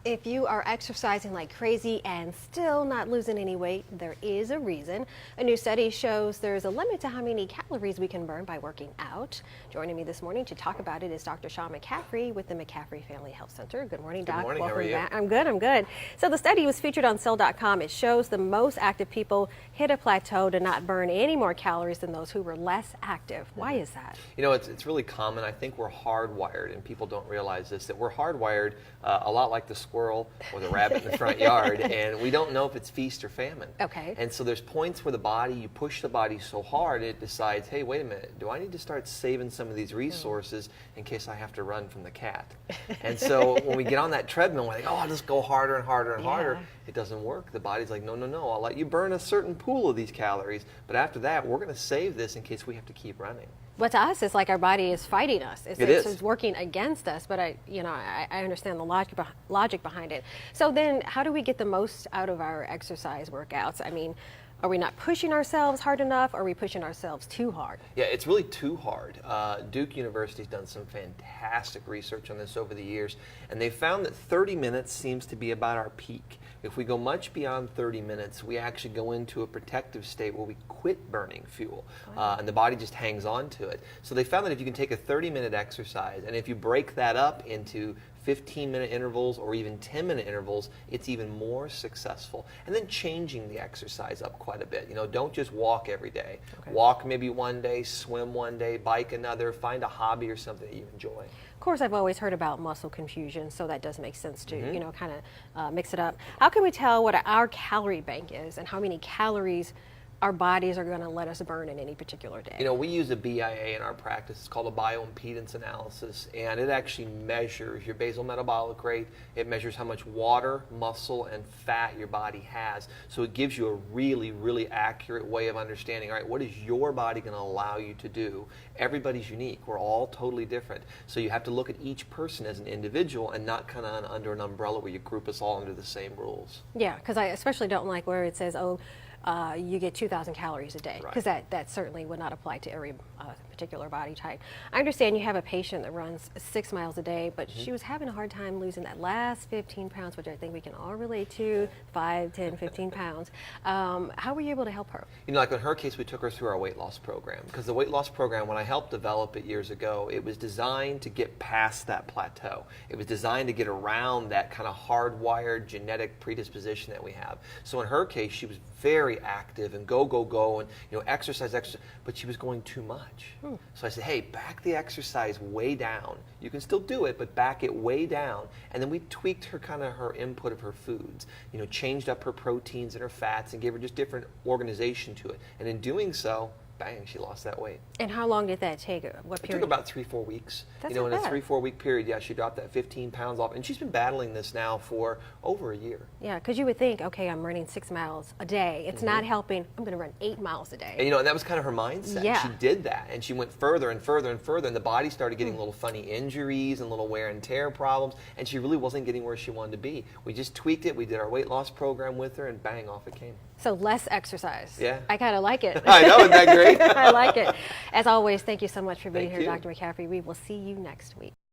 If you are exercising like crazy and still not losing any weight, there is a reason. A new study shows there's a limit to how many calories we can burn by working out. Joining me this morning to talk about it is Dr. McCaffrey with the McCaffrey Family Health Center. Good morning, Doc. Good morning. Welcome How are you? back. I'm good. So the study was featured on Cell.com. It shows the most active people hit a plateau to not burn any more calories than those who were less active. Why is that? You know, it's really common. I think we're hardwired, and people don't realize this, that we're hardwired a lot like the squirrel or the rabbit in the front yard, and we don't know if it's feast or famine. Okay. And so there's points where you push the body so hard, it decides, hey, wait a minute, do I need to start saving some of these resources in case I have to run from the cat? And so when we get on that treadmill, we're like, oh, I'll just go harder and harder and harder. It doesn't work. The body's like, no, I'll let you burn a certain pool of these calories, but after that, we're going to save this in case we have to keep running. But to us, it's like our body is fighting us. It's working against us. But I understand the logic behind it. So then, how do we get the most out of our exercise workouts? I mean, are we not pushing ourselves hard enough? Or are we pushing ourselves too hard? Yeah, it's really too hard. Duke University's done some fantastic research on this over the years, and they found that 30 minutes seems to be about our peak. If we go much beyond 30 minutes, we actually go into a protective state where we quit burning fuel, and the body just hangs on to it. So they found that if you can take a 30-minute exercise, and if you break that up into 15-minute intervals or even 10-minute intervals, it's even more successful. And then changing the exercise up quite a bit. You know, don't just walk every day. Okay. Walk maybe one day, swim one day, bike another, find a hobby or something that you enjoy. Of course, I've always heard about muscle confusion, so that does make sense to, kind of mix it up. How can we tell what our calorie bank is and how many calories our bodies are going to let us burn in any particular day? You know, we use a BIA in our practice. It's called a bioimpedance analysis, and it actually measures your basal metabolic rate. It measures how much water, muscle, and fat your body has. So it gives you a really, really accurate way of understanding, all right, what is your body going to allow you to do? Everybody's unique. We're all totally different. So you have to look at each person as an individual and not kind of under an umbrella where you group us all under the same rules. Yeah, because I especially don't like where it says, you get 2,000 calories a day, because that certainly would not apply to every particular body type. I understand you have a patient that runs 6 miles a day, but she was having a hard time losing that last 15 pounds, which I think we can all relate to, 5, 10, 15 pounds. How were you able to help her? You know, like in her case, we took her through our weight loss program, because the weight loss program, when I helped develop it years ago, it was designed to get past that plateau. It was designed to get around that kind of hardwired genetic predisposition that we have. So in her case, she was very active and go, and exercise, but she was going too much. So I said, hey, back the exercise way down. You can still do it, but back it way down. And then we tweaked her input of her foods, changed up her proteins and her fats and gave her just different organization to it. And in doing so, bang, she lost that weight. And how long did that take? What period? It took about 3-4 weeks. That's in not a bad. 3-4 week period, she dropped that 15 pounds off. And she's been battling this now for over a year. Yeah, because you would think, okay, I'm running 6 miles a day. It's not helping. I'm going to run 8 miles a day. And that was kind of her mindset. Yeah. She did that, and she went further and further and further, and the body started getting little funny injuries and little wear and tear problems, and she really wasn't getting where she wanted to be. We just tweaked it. We did our weight loss program with her, and bang, off it came. So less exercise. Yeah. I kind of like it. I know, isn't that great? I like it. As always, thank you so much for being Thank here, you. Dr. McCaffrey. We will see you next week.